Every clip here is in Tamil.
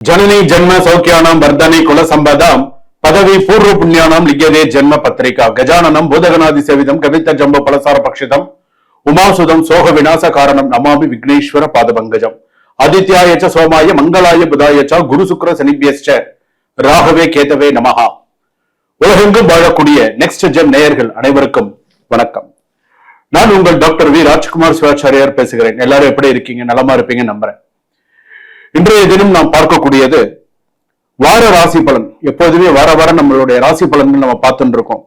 जननी जन्म सौख्यानां वर्धने कुल संपदां पदवी पूर्व पुण्यानां लिख्यते जन्म पत्रिका गजाननं भूतगणादि सेवितं कवित जंब फलसार पक्षितम् उमासुदं सोह विनाश कारणं नमामि विघ्नेश्वर पादपङ्कजम् आदित्याय च सोमाय मंगलाय बुधाय च गुरु शुक्र शनिभ्यश्च ராகவே கேதவே நமஹா. உலகெங்கும் வாழக்கூடிய நெக்ஸ்ட் ஜென் நேயர்கள் அனைவருக்கும் வணக்கம். நான் உங்கள் டாக்டர் வி ராஜ்குமார் சிவாச்சாரியார் பேசுகிறேன். எல்லாரும் எப்படி இருக்கீங்க? நலமா இருப்பீங்க நம்புறேன். இன்றைய தினம் நாம் பார்க்கக்கூடியது வார ராசி பலன். எப்போதுமே வார வாரம் நம்மளுடைய ராசி பலன்கள் நம்ம பார்த்துட்டு இருக்கோம்.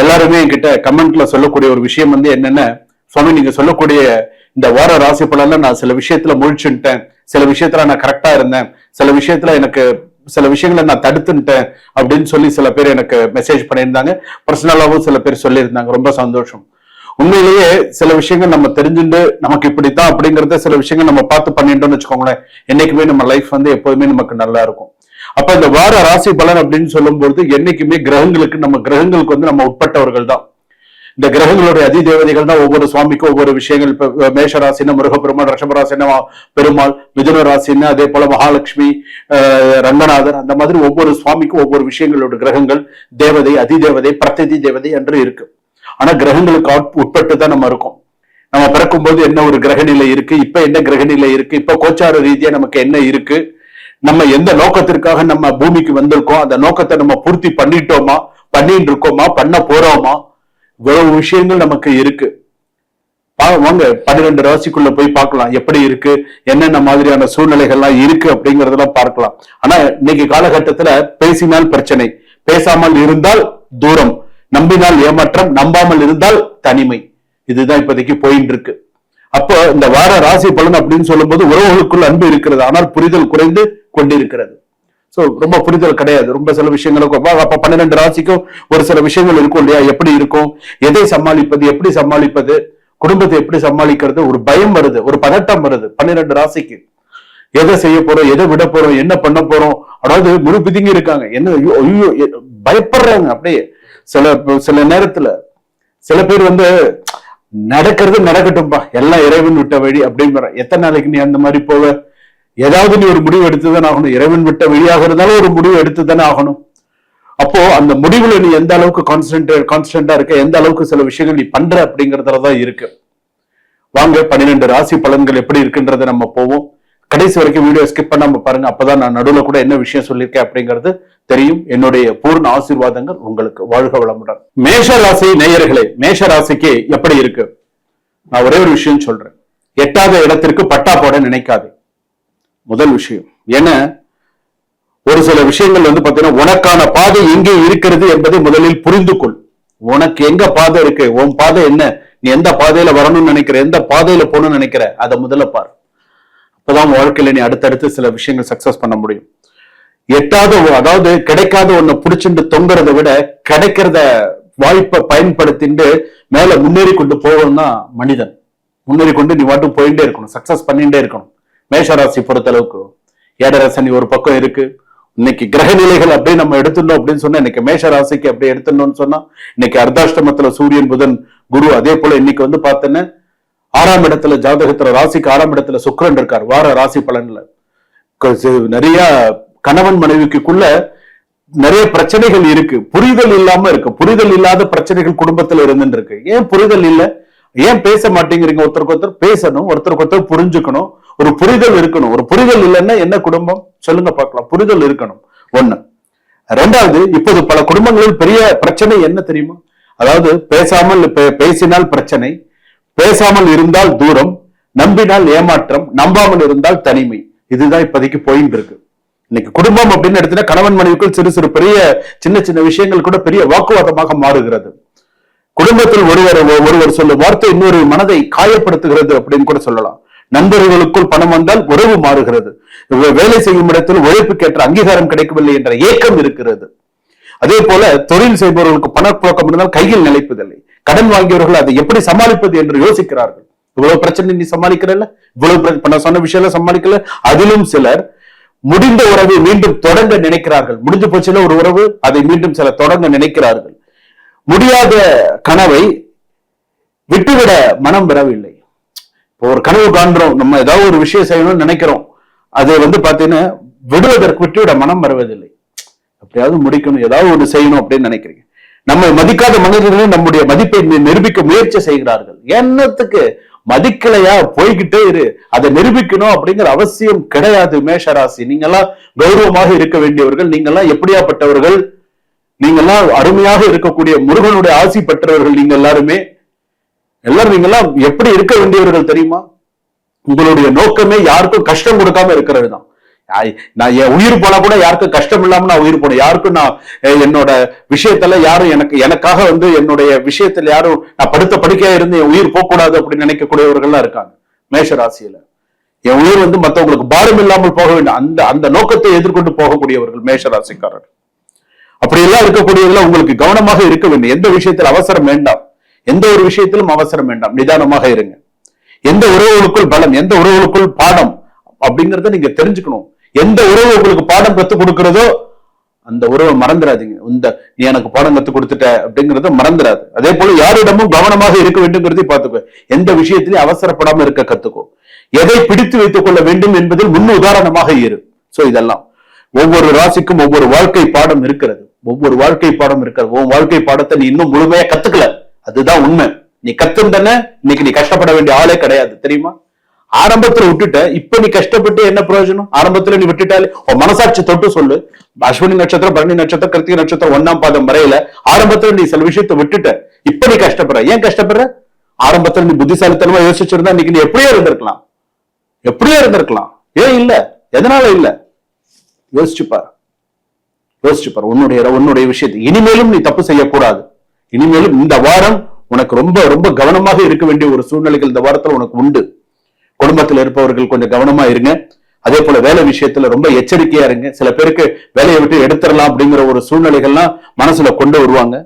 எல்லாருமே என்கிட்ட கமெண்ட்ல சொல்லக்கூடிய ஒரு விஷயம் என்னன்னா, சுவாமி நீங்க சொல்லக்கூடிய இந்த வார ராசி பலன்ல நான் சில விஷயத்துல முழிச்சுட்டேன், சில விஷயத்துல நான் கரெக்டா இருந்தேன், சில விஷயத்துல எனக்கு சில விஷயங்களை நான் தடுத்துட்டேன் அப்படின்னு சொல்லி சில பேர் எனக்கு மெசேஜ் பண்ணியிருந்தாங்க. பர்சனலாவும் சில பேர் சொல்லியிருந்தாங்க. ரொம்ப சந்தோஷம். உண்மையிலேயே சில விஷயங்கள் நம்ம தெரிஞ்சுட்டு நமக்கு இப்படித்தான் அப்படிங்கறத சில விஷயங்கள் நம்ம பார்த்து பண்ணிட்டோம்னு வச்சுக்கோங்களேன், என்னைக்குமே நம்ம லைஃப் எப்போதுமே நமக்கு நல்லா இருக்கும். அப்ப இந்த வார ராசி பலன் அப்படின்னு சொல்லும்போது என்னைக்குமே கிரகங்களுக்கு நம்ம உட்பட்டவர்கள் தான். இந்த கிரகங்களுடைய அதிதேவதைகள் தான் ஒவ்வொரு சுவாமிக்கும் ஒவ்வொரு விஷயங்கள். இப்ப மேஷ ராசினா முருகப்பெருமாள், ரிஷப ராசினா பெருமாள், மிதுன ராசினா அதே போல மகாலட்சுமி, ரங்கநாதர், அந்த மாதிரி ஒவ்வொரு சுவாமிக்கும் ஒவ்வொரு விஷயங்களோட கிரகங்கள் தேவதை, அதிதேவதை, பிரதிதி தேவதை என்று இருக்கு. ஆனா கிரகங்களுக்கு உட்பட்டு தான் நம்ம இருக்கோம். நம்ம பிறக்கும் போது என்ன ஒரு கிரகநிலை இருக்கு, இப்ப என்ன கிரகநிலை இருக்கு, இப்ப கோச்சார ரீதியா நமக்கு என்ன இருக்கு, நம்ம எந்த நோக்கத்திற்காக நம்ம பூமிக்கு வந்திருக்கோம், அந்த நோக்கத்தை நம்ம பூர்த்தி பண்ணிட்டோமா, பண்ணிட்டு இருக்கோமா, பண்ண போறோமா, இவ்வளவு விஷயங்கள் நமக்கு இருக்கு. வாங்க 12 ராசிக்குள்ள போய் பார்க்கலாம் எப்படி இருக்கு, என்னென்ன மாதிரியான சூழ்நிலைகள்லாம் இருக்கு அப்படிங்கறதெல்லாம் பார்க்கலாம். ஆனா இன்னைக்கு காலகட்டத்துல பேசினால் பிரச்சனை, பேசாமல் இருந்தால் தூரம், நம்பினால் ஏமாற்றம், நம்பாமல் இருந்தால் தனிமை. இதுதான் இப்போதைக்கு போயிட்டு இருக்கு. அப்போ இந்த வார ராசி பலன் அப்படின்னு சொல்லும் போது உறவுகளுக்குள் அன்பு இருக்கிறது, ஆனால் புரிதல் குறைந்து கொண்டிருக்கிறது. சோ ரொம்ப புரிதல் கிடையாது. ரொம்ப சில விஷயங்களுக்கு அப்ப 12 ராசிக்கும் ஒரு சில விஷயங்கள் இருக்கும் இல்லையா, எப்படி இருக்கும், எதை சமாளிப்பது, எப்படி சமாளிப்பது, குடும்பத்தை எப்படி சமாளிக்கிறது, ஒரு பயம் வருது, ஒரு பதட்டம் வருது 12 ராசிக்கு. எதை செய்ய போறோம், எதை விட போறோம், என்ன பண்ண போறோம், அதாவது முழு பிதிங்கி இருக்காங்க. என்ன ஐயோ பயப்படுறாங்க. அப்படியே சில நேரத்துல சில பேர் நடக்கிறது நடக்கட்டும்பா, எல்லாம் இறைவன் விட்ட வழி அப்படிங்கிற. எத்தனை நாளைக்கு நீ அந்த மாதிரி போவ? ஏதாவது நீ ஒரு முடிவு எடுத்துதானே ஆகணும். இறைவன் விட்ட வழியாக இருந்தாலும் ஒரு முடிவு எடுத்துதானே ஆகணும். அப்போ அந்த முடிவுல நீ எந்த அளவுக்கு கான்ஸ்டன்டா இருக்க, எந்த அளவுக்கு சில விஷயங்கள் நீ பண்ற அப்படிங்கறதுலதான் இருக்கு. வாங்க 12 ராசி பலன்கள் எப்படி இருக்குன்றத நம்ம போவோம். கடைசி வரைக்கும் வீடியோ ஸ்கிப் பண்ணாம பாருங்க. அப்பதான் நான் நடுவுல கூட என்ன விஷயம் சொல்லியிருக்கேன் அப்படிங்கிறது தெரியும். என்னுடைய பூர்ண ஆசீர்வாதங்கள் உங்களுக்கு. வாழ்க வளமுடன். மேஷ ராசி நேயர்களே, மேஷ ராசிக்கு எப்படி இருக்கு? நான் ஒரே ஒரு விஷயம் சொல்றேன். எட்டாத இடத்திற்கு பட்டா போட நினைக்காது. முதல் விஷயம். ஏன்னா ஒரு சில விஷயங்கள் பாத்தீங்கன்னா உனக்கான பாதை எங்கே இருக்கிறது என்பதை முதலில் புரிந்து கொள். உனக்கு எங்க பாதை இருக்கு, உன் பாதை என்ன, நீ எந்த பாதையில வரணும்னு நினைக்கிற, எந்த பாதையில போகணும்னு நினைக்கிற, அதை முதல்ல பாரு. அப்பதான் வாழ்க்கையில நீ அடுத்தடுத்து சில விஷயங்கள் சக்சஸ் பண்ண முடியும். அதாவது கிடைக்காத ஒண்ணு புடிச்சுட்டு தொங்குறத விட கிடைக்கிறத வாய்ப்பை பயன்படுத்திட்டு மேல முன்னேறி கொண்டு போகணும்னா மனிதன் முன்னேறி கொண்டு நீ வாட்டும் போயிட்டே இருக்கணும், சக்சஸ் பண்ணிட்டே இருக்கணும். மேஷராசி பொறுத்த அளவுக்கு ஏடரசனி ஒரு பக்கம் இருக்கு. இன்னைக்கு கிரக நிலைகள் அப்படியே நம்ம எடுத்துட்டோம் அப்படின்னு சொன்னா, இன்னைக்கு மேஷராசிக்கு அப்படியே எடுத்துட்டோம்னு சொன்னா, இன்னைக்கு அர்த்தாஷ்டமத்துல சூரியன், புதன், குரு, அதே போல இன்னைக்கு பார்த்தேன்னா 6ஆம் இடத்துல, ஜாதகத்துல ராசிக்கு 6ஆம் இடத்துல சுக்கிரன் இருக்கார். வார ராசி பலன்ல நிறைய கணவன் மனைவிக்குள்ள நிறைய பிரச்சனைகள் இருக்கு. புரிதல் இல்லாம இருக்கு. புரிதல் இல்லாத பிரச்சனைகள் குடும்பத்துல இருந்துட்டு இருக்கு. ஏன் புரிதல் இல்ல? ஏன் பேச மாட்டேங்கிறீங்க? ஒருத்தருக்கு ஒருத்தர் பேசணும், ஒருத்தருக்கு ஒருத்தர் புரிஞ்சுக்கணும், ஒரு புரிதல் இருக்கணும். ஒரு புரிதல் இல்லைன்னா என்ன குடும்பம் சொல்லுங்க பார்க்கலாம். புரிதல் இருக்கணும் ஒண்ணு. ரெண்டாவது, இப்போது பல குடும்பங்களில் பெரிய பிரச்சனை என்ன தெரியுமா? அதாவது பேசினால் பிரச்சனை, பேசாமல் இருந்தால் தூரம், நம்பினால் ஏமாற்றம், நம்பாமல் இருந்தால் தனிமை. இதுதான் இப்போதைக்கு போயிட்டு இருக்கு. இன்னைக்கு குடும்பம் அப்படின்னு எடுத்தீங்கன்னா கணவன் மனைவிக்குள் சிறு சிறு பெரிய சின்ன சின்ன விஷயங்கள் கூட பெரிய வாக்குவாதமாக மாறுகிறது. குடும்பத்தில் ஒருவர் சொல்லும் வார்த்தை இன்னொரு மனதை காயப்படுத்துகிறது அப்படின்னு கூட சொல்லலாம். நண்பர்களுக்குள் பணம் வந்தால் உறவு மாறுகிறது. வேலை செய்யும் இடத்தில் உழைப்புக்கேற்ற அங்கீகாரம் கிடைக்கவில்லை என்ற ஏக்கம் இருக்கிறது. அதே போல தொழில் செய்பவர்களுக்கு பணப்புழக்கம் இருந்தால் கையில் நிலைப்பதில்லை. கடன் வாங்கியவர்கள் அதை எப்படி சமாளிப்பது என்று யோசிக்கிறார்கள். இவ்வளவு பிரச்சனை நீ சமாளிக்கிறல்ல, இவ்வளவு நான் சொன்ன விஷயம் சமாளிக்கல. அதிலும் சிலர் முடிந்த உறவை மீண்டும் தொடங்க நினைக்கிறார்கள். முடிஞ்சு போச்சுல ஒரு உறவு, அதை மீண்டும் சிலர் தொடங்க நினைக்கிறார்கள். முடியாத கனவை விட்டுவிட மனம் பெறவில்லை. இப்போ ஒரு கனவு காண்றோம், நம்ம ஏதாவது ஒரு விஷயம் செய்யணும்னு நினைக்கிறோம், அது பாத்தீங்கன்னா விடுவதற்கு விட்டுவிட மனம் வருவதில்லை. எப்படியாவது முடிக்கணும், ஏதாவது ஒன்று செய்யணும் அப்படின்னு நினைக்கிறீங்க. நம்மை மதிக்காத மனிதர்களும் நம்முடைய மதிப்பை நிரூபிக்க முயற்சி செய்கிறார்கள். என்னத்துக்கு மதிக்கலையா, போய்கிட்டே இரு, அதை நிரூபிக்கணும் அப்படிங்கிற அவசியம் கிடையாது. மேஷராசி, நீங்கெல்லாம் கௌரவமாக இருக்க வேண்டியவர்கள். நீங்கெல்லாம் எப்படியாப்பட்டவர்கள்? நீங்கெல்லாம் அருமையாக இருக்கக்கூடிய முருகனுடைய ஆசி பெற்றவர்கள். நீங்க எல்லாருமே நீங்கெல்லாம் எப்படி இருக்க வேண்டியவர்கள் தெரியுமா? உங்களுடைய நோக்கமே யாருக்கும் கஷ்டம் கொடுக்காம இருக்கிறது தான். நான் என் உயிர் போனா கூட யாருக்கும் கஷ்டம் இல்லாம நான் உயிர் போனேன். யாருக்கும் நான் என்னோட விஷயத்துல யாரும் எனக்காக என்னுடைய விஷயத்துல யாரும் நான் படுத்த படுக்கையா இருந்து என் உயிர் போகக்கூடாது அப்படின்னு நினைக்கக்கூடியவர்கள்லாம் இருக்காங்க மேஷ ராசியில. என் உயிர் மற்றவங்களுக்கு பாரம் இல்லாமல் போக வேண்டும், அந்த நோக்கத்தை எதிர்கொண்டு போகக்கூடியவர்கள் மேஷ ராசிக்காரர்கள். அப்படியெல்லாம் இருக்கக்கூடியவர்கள் உங்களுக்கு கவனமாக இருக்க வேண்டும். எந்த விஷயத்தில் அவசரம் வேண்டாம், எந்த ஒரு விஷயத்திலும் அவசரம் வேண்டாம், நிதானமாக இருங்க. எந்த உறவுகளுக்குள் பலம், எந்த உறவுகளுக்குள் பாடம் அப்படிங்கறத நீங்க தெரிஞ்சுக்கணும். எந்த உறவு உங்களுக்கு பாடம் கத்துக் கொடுக்கிறதோ அந்த உறவை மறந்துடாதீங்க. நீ எனக்கு பாடம் கத்துக் கொடுத்துட்ட அப்படிங்கறத மறந்துடாது. அதே போல யாரிடமும் கவனமாக இருக்க வேண்டும்ங்கிறதை பார்த்துக்கோ. எந்த விஷயத்திலையும் அவசரப்படாம இருக்க கத்துக்கோ. எதை பிடித்து வைத்துக் கொள்ள வேண்டும் என்பதில் முன் உதாரணமாக இரு. சோ இதெல்லாம் ஒவ்வொரு ராசிக்கும் ஒவ்வொரு வாழ்க்கை பாடம் இருக்கிறது. ஒவ்வொரு வாழ்க்கை பாடம் இருக்கிறது. உன் வாழ்க்கை பாடத்தை நீ இன்னும் முழுமையா கத்துக்கல, அதுதான் உண்மை. நீ கத்துந்தன இன்னைக்கு நீ கஷ்டப்பட வேண்டிய ஆளே கிடையாது, தெரியுமா? ஆரம்பத்துல விட்டுட்ட, இப்ப நீ கஷ்டப்பட்டு என்ன பிரயோஜனம்? ஆரம்பத்துல நீ விட்டுட்டாலே உன் மனசாட்சி தொட்டு சொல்லு. அஸ்வினி நட்சத்திரம், பரணி நட்சத்திரம், கிருத்திகை நட்சத்திரம் 1ஆம் பாதம் வரையில ஆரம்பத்துல நீ சில விஷயத்தை விட்டுட்ட. இப்ப நீ கஷ்டப்படுற. ஏன் கஷ்டப்படுற? ஆரம்பத்துல நீ புத்திசாலித்தனமா யோசிச்சிருந்தா இன்னைக்கு நீ எப்படியோ இருந்திருக்கலாம். ஏன் இல்ல? எதனால இல்ல? யோசிச்சுப்பார். உன்னுடைய விஷயத்தை இனிமேலும் நீ தப்பு செய்யக்கூடாது. இனிமேலும் இந்த வாரம் உனக்கு ரொம்ப ரொம்ப கவனமாக இருக்க வேண்டிய ஒரு சூழ்நிலைகள் இந்த வாரத்துல உனக்கு உண்டு. குடும்பத்தில் இருப்பவர்கள் கொஞ்சம் கவனமா இருங்க. அதே போல வேலை விஷயத்துல ரொம்ப எச்சரிக்கையா இருங்க. சில பேருக்கு வேலையை விட்டு எடுத்துடலாம் அப்படிங்கிற ஒரு சூழ்நிலைகள்லாம் மனசுல கொண்டு வருவாங்க.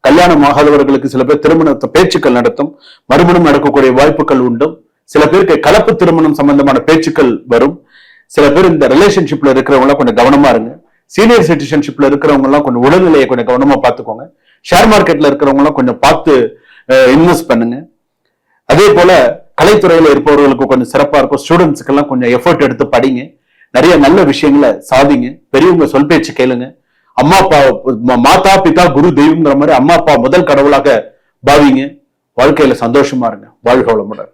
கல்யாணம் ஆகாதவர்களுக்கு சில பேர் திருமணத்தை பேச்சுக்கள் நடத்தும், மறுமணம் நடக்கக்கூடிய வாய்ப்புகள் உண்டு. சில பேருக்கு கலப்பு திருமணம் சம்பந்தமான பேச்சுக்கள் வரும். சில பேர் இந்த ரிலேஷன்ஷிப்ல இருக்கிறவங்க எல்லாம் கொஞ்சம் கவனமா இருங்க. சீனியர் சிட்டிசன்ஷிப்ல இருக்கிறவங்க எல்லாம் கொஞ்சம் உடல்நிலையை கொஞ்சம் கவனமா பார்த்துக்கோங்க. ஷேர் மார்க்கெட்ல இருக்கிறவங்க எல்லாம் கொஞ்சம் பார்த்து இன்வெஸ்ட் பண்ணுங்க. அதே போல கலைத்துறையில இருப்பவர்களுக்கு கொஞ்சம் சிறப்பா இருக்கும். ஸ்டூடெண்ட்ஸுக்கு எல்லாம் கொஞ்சம் எஃபர்ட் எடுத்து படிங்க. நிறைய நல்ல விஷயங்களை சாதிங்க. பெரியவங்க சொல் பேச்சு கேளுங்க. அம்மா அப்பா, மாதா பிதா குரு தெய்வம்ங்கிற மாதிரி அம்மா அப்பா முதல் கடவுளாக பாவிங்க. வாழ்க்கையில சந்தோஷமா இருங்க. வாழ்க வளமுடன்.